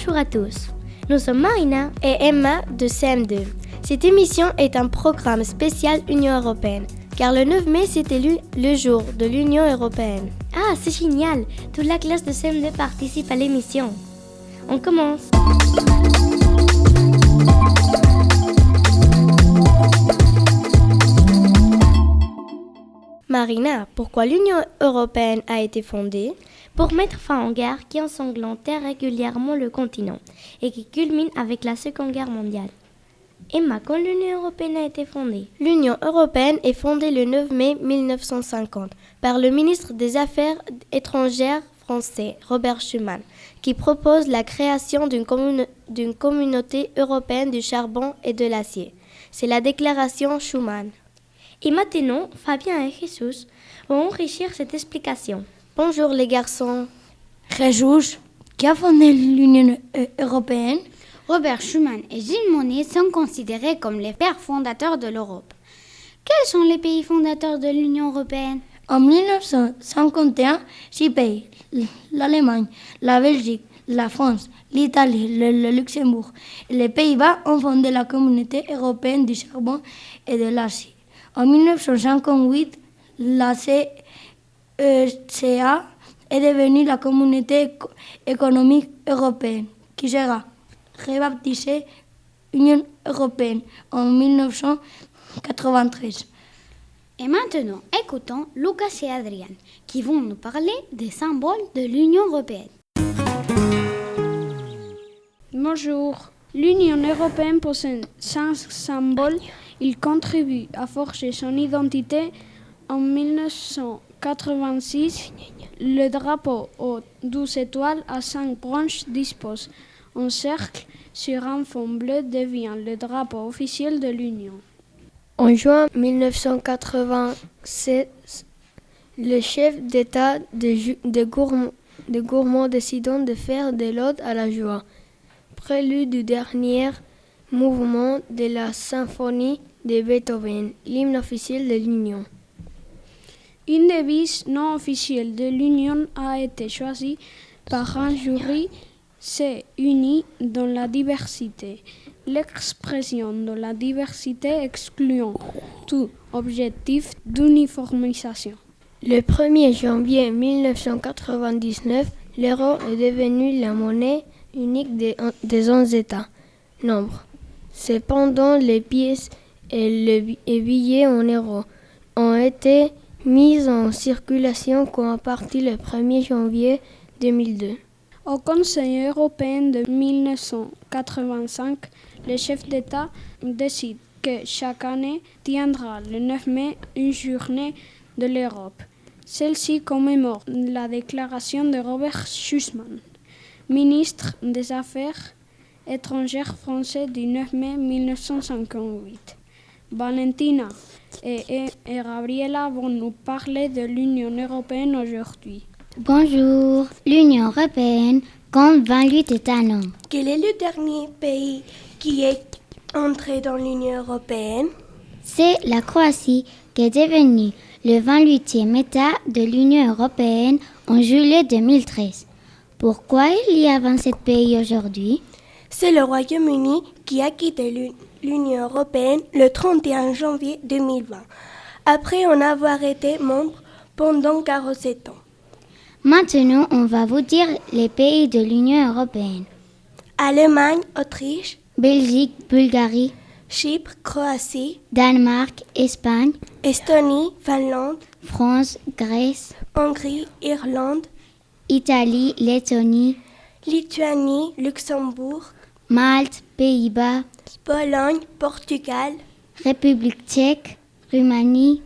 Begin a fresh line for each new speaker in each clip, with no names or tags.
Bonjour à tous, nous sommes Marina et Emma de CM2. Cette émission est un programme spécial Union Européenne, car le 9 mai c'était le jour de l'Union Européenne. Ah, c'est génial, toute la classe de CM2 participe à l'émission. On commence. Marina, pourquoi l'Union Européenne a été fondée? Pour mettre fin aux guerres qui ensanglantaient régulièrement le continent et qui culminent avec la Seconde Guerre mondiale. Emma, quand l'Union Européenne a été fondée? L'Union Européenne est fondée le 9 mai 1950 par le ministre des Affaires étrangères français, Robert Schuman, qui propose la création d'une communauté européenne du charbon et de l'acier. C'est la déclaration Schuman. Et maintenant, Fabien et Jesus vont enrichir cette explication. Bonjour les garçons.
Jesus, qui a fondé l'Union européenne?
Robert Schuman et Gilles Monnet sont considérés comme les pères fondateurs de l'Europe. Quels sont les pays fondateurs de l'Union européenne?
En 1951, 6 pays, l'Allemagne, la Belgique, la France, l'Italie, le Luxembourg et les Pays-Bas ont fondé la Communauté européenne du charbon et de l'acier. En 1958, la CECA est devenue la Communauté économique européenne, qui sera rebaptisée Union européenne en 1993.
Et maintenant, écoutons Lucas et Adrien, qui vont nous parler des symboles de l'Union européenne.
Bonjour. L'Union européenne possède 5 symboles. Il contribue à forger son identité. En 1986, le drapeau aux 12 étoiles à 5 branches dispose un cercle sur un fond bleu devient le drapeau officiel de l'Union.
En juin 1996, le chef d'État de Gourmand décidant de faire de l'ode à la joie, prélude du dernier mouvement de la symphonie de Beethoven, l'hymne officiel de l'Union.
Une devise non officielle de l'Union a été choisie par un jury. C'est uni dans la diversité. L'expression de la diversité excluant tout objectif d'uniformisation.
Le 1er janvier 1999, l'euro est devenu la monnaie unique des 11 États membres. Cependant, les pièces et les billets en euros ont été mis en circulation à partir du 1er janvier 2002.
Au Conseil européen de 1985, le chef d'État décide que chaque année tiendra le 9 mai une journée de l'Europe. Celle-ci commémore la déclaration de Robert Schuman, ministre des Affaires étrangères français du 9 mai 1958. Valentina et Gabriela vont nous parler de l'Union européenne aujourd'hui.
Bonjour. L'Union européenne compte 28 États membres.
Quel est le dernier pays qui est entré dans l'Union européenne?
C'est la Croatie qui est devenue le 28e État de l'Union européenne en juillet 2013. Pourquoi il y a 27 pays aujourd'hui?
C'est le Royaume-Uni qui a quitté l'Union européenne le 31 janvier 2020, après en avoir été membre pendant 47 ans.
Maintenant, on va vous dire les pays de l'Union européenne.
Allemagne, Autriche,
Belgique, Bulgarie,
Chypre, Croatie,
Danemark, Espagne,
Estonie, Finlande,
France, Grèce,
Hongrie, Irlande,
Italie, Lettonie,
Lituanie, Luxembourg,
Malte, Pays-Bas,
Pologne, Portugal,
République tchèque, Roumanie,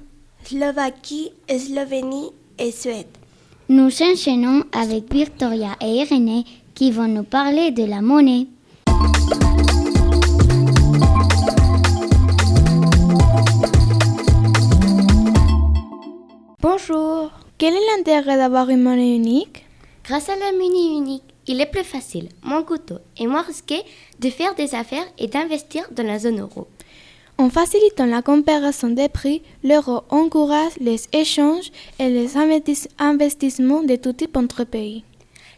Slovaquie, Slovénie et Suède.
Nous enchaînons avec Victoria et Irénée qui vont nous parler de la monnaie.
Bonjour. Quel est l'intérêt d'avoir une monnaie unique?
Grâce à la monnaie unique, il est plus facile, moins coûteux et moins risqué de faire des affaires et d'investir dans la zone euro.
En facilitant la comparaison des prix, l'euro encourage les échanges et les investissements de tout type entre pays.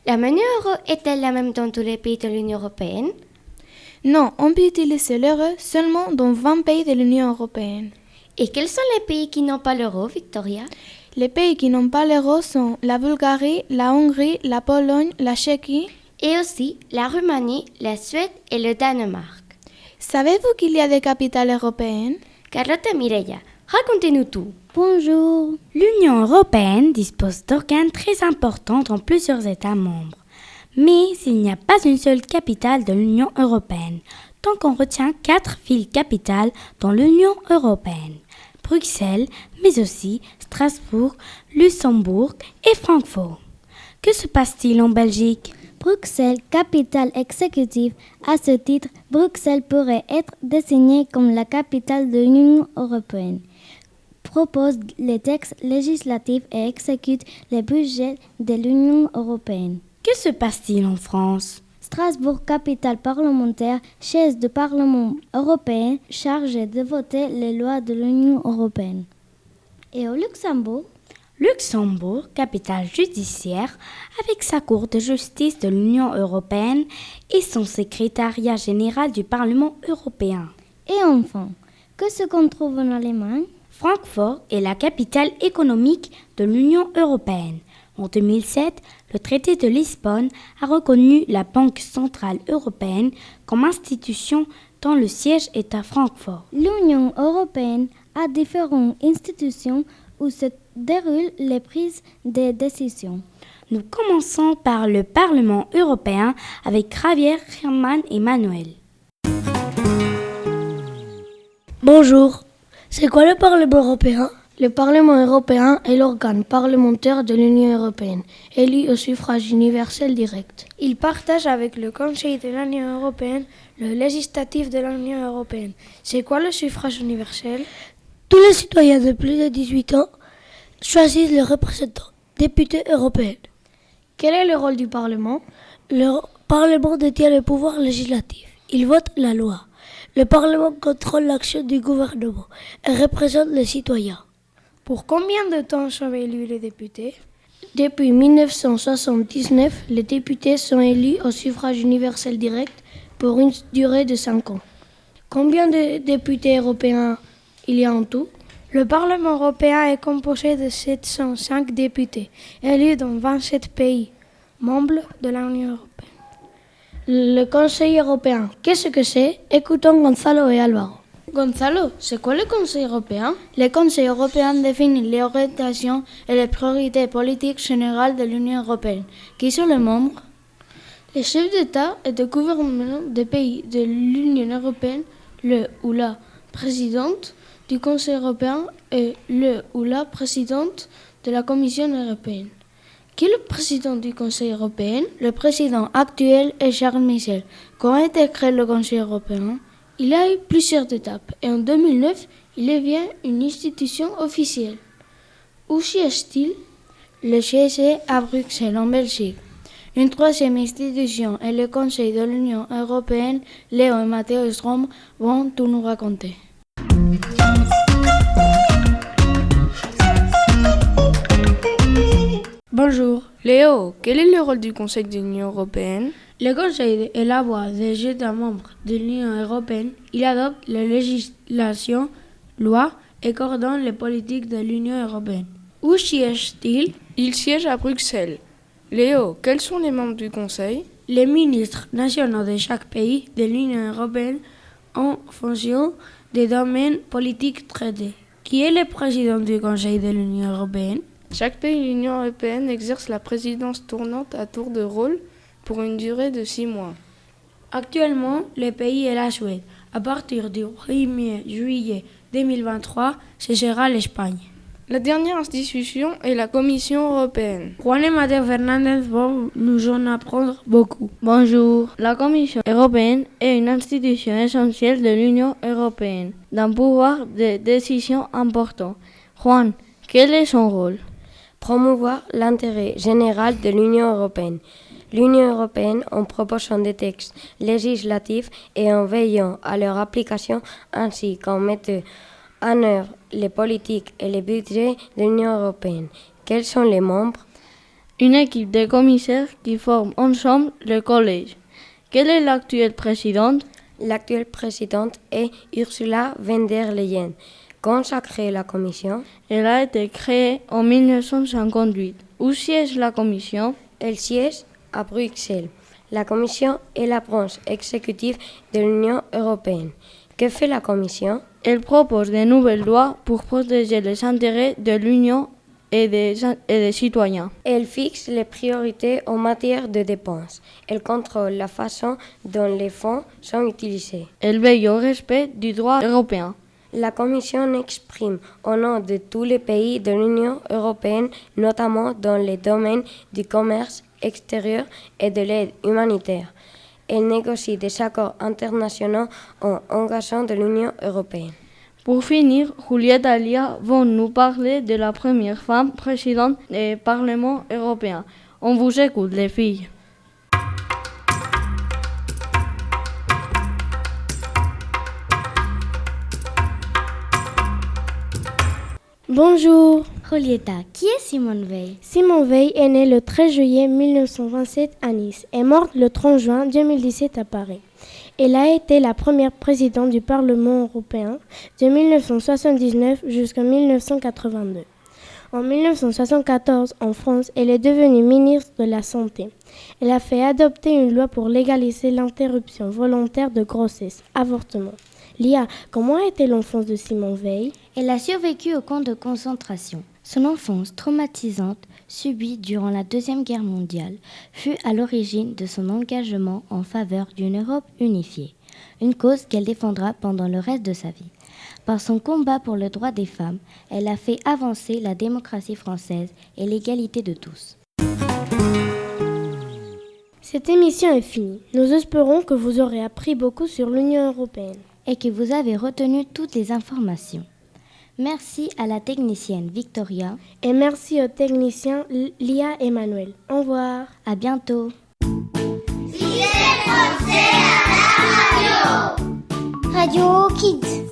La monnaie euro est-elle la même dans tous les pays de l'Union européenne?
Non, on peut utiliser l'euro seulement dans 20 pays de l'Union européenne.
Et quels sont les pays qui n'ont pas l'euro, Victoria?
Les pays qui n'ont pas l'euro sont la Bulgarie, la Hongrie, la Pologne, la Tchéquie.
Et aussi la Roumanie, la Suède et le Danemark.
Savez-vous qu'il y a des capitales européennes?
Carlotta et Mireia, racontez-nous tout.
Bonjour. L'Union européenne dispose d'organes très importants dans plusieurs États membres. Mais il n'y a pas une seule capitale de l'Union européenne, donc on retient 4 villes capitales dans l'Union européenne. Bruxelles, mais aussi Strasbourg, Luxembourg et Francfort. Que se passe-t-il en Belgique?
Bruxelles, capitale exécutive. À ce titre, Bruxelles pourrait être désignée comme la capitale de l'Union européenne. Propose les textes législatifs et exécute les budgets de l'Union européenne.
Que se passe-t-il en France?
Strasbourg, capitale parlementaire, chaise du Parlement européen, chargée de voter les lois de l'Union européenne. Et au Luxembourg?
Luxembourg, capitale judiciaire, avec sa Cour de justice de l'Union européenne et son secrétariat général du Parlement européen.
Et enfin, que se qu'on trouve en Allemagne?
Francfort est la capitale économique de l'Union européenne. En 2007, le traité de Lisbonne a reconnu la Banque centrale européenne comme institution dont le siège est à Francfort.
L'Union européenne a différentes institutions où se déroulent les prises de décisions.
Nous commençons par le Parlement européen avec Javier, Germán et Manuel.
Bonjour. C'est quoi le Parlement européen? Le Parlement européen est l'organe parlementaire de l'Union européenne, élu au suffrage universel direct.
Il partage avec le Conseil de l'Union européenne le législatif de l'Union européenne. C'est quoi le suffrage universel?
Tous les citoyens de plus de 18 ans choisissent leurs représentants, députés européens. Quel est le rôle du Parlement? Le Parlement détient le pouvoir législatif. Il vote la loi. Le Parlement contrôle l'action du gouvernement et représente les citoyens.
Pour combien de temps sont élus les députés?
Depuis 1979, les députés sont élus au suffrage universel direct pour une durée de 5 ans. Combien de députés européens il y a en tout?
Le Parlement européen est composé de 705 députés, élus dans 27 pays, membres de l'Union européenne.
Le Conseil européen, qu'est-ce que c'est? Écoutons Gonzalo et Alvaro.
Gonzalo, c'est quoi le Conseil européen?
Le Conseil européen définit les orientations et les priorités politiques générales de l'Union européenne. Qui sont les membres?
Les chefs d'État et de gouvernement des pays de l'Union européenne, le ou la présidente du Conseil européen et le ou la présidente de la Commission européenne. Qui est le président du Conseil européen?
Le président actuel est Charles Michel. Quand a été créé le Conseil européen?
Il a eu plusieurs étapes et en 2009, il devient une institution officielle. Où siège-t-il?
Le siège est à Bruxelles, en Belgique. Une troisième institution est le Conseil de l'Union européenne. Léo et Matteo Strom vont tout nous raconter.
Bonjour.
Léo, quel est le rôle du Conseil de l'Union européenne?
Le Conseil est la voix des États membres de l'Union européenne. Il adopte les législations, lois et coordonne les politiques de l'Union européenne. Où siège-t-il?
Il siège à Bruxelles. Léo, quels sont les membres du Conseil?
Les ministres nationaux de chaque pays de l'Union européenne en fonction des domaines politiques traités. Qui est le président du Conseil de l'Union européenne?
Chaque pays de l'Union européenne exerce la présidence tournante à tour de rôle pour une durée de 6 mois.
Actuellement, le pays est la Suède. À partir du 1er juillet 2023, ce sera l'Espagne.
La dernière institution est la Commission européenne.
Juan et Mateo Fernandez vont nous en apprendre beaucoup.
Bonjour. La Commission européenne est une institution essentielle de l'Union européenne, d'un pouvoir de décision important. Juan, quel est son rôle?
Promouvoir l'intérêt général de l'Union européenne. L'Union européenne, en proposant des textes législatifs et en veillant à leur application, ainsi qu'en mettant en œuvre les politiques et les budgets de l'Union européenne. Quels sont les membres?
une équipe de commissaires qui forment ensemble le collège. Quelle est l'actuelle présidente?
L'actuelle présidente est Ursula von der Leyen. Quand a créé la commission?
Elle a été créée en 1958. Où siège la commission?
Elle siège à Bruxelles. La commission est la branche exécutive de l'Union européenne. Que fait la commission?
Elle propose de nouvelles lois pour protéger les intérêts de l'Union et des citoyens.
Elle fixe les priorités en matière de dépenses. Elle contrôle la façon dont les fonds sont utilisés.
Elle veille au respect du droit européen.
La Commission exprime au nom de tous les pays de l'Union européenne, notamment dans les domaines du commerce extérieur et de l'aide humanitaire. Elle négocie des accords internationaux en engageant de l'Union européenne.
Pour finir, Juliette Alia va nous parler de la première femme présidente du Parlement européen. On vous écoute, les filles.
Bonjour.
Julieta, qui est Simone Veil?
Simone Veil est née le 13 juillet 1927 à Nice et morte le 30 juin 2017 à Paris. Elle a été la première présidente du Parlement européen de 1979 jusqu'en 1982. En 1974, en France, elle est devenue ministre de la Santé. Elle a fait adopter une loi pour légaliser l'interruption volontaire de grossesse, avortement. Lia, comment a été l'enfance de Simone Veil?
Elle a survécu au camp de concentration. Son enfance traumatisante, subie durant la Deuxième Guerre mondiale, fut à l'origine de son engagement en faveur d'une Europe unifiée, une cause qu'elle défendra pendant le reste de sa vie. Par son combat pour le droit des femmes, elle a fait avancer la démocratie française et l'égalité de tous.
Cette émission est finie. Nous espérons que vous aurez appris beaucoup sur l'Union européenne.
Et que vous avez retenu toutes les informations. Merci à la technicienne Victoria.
Et merci aux techniciens Lia et Manuel. Au revoir.
À bientôt.
Radio Kids.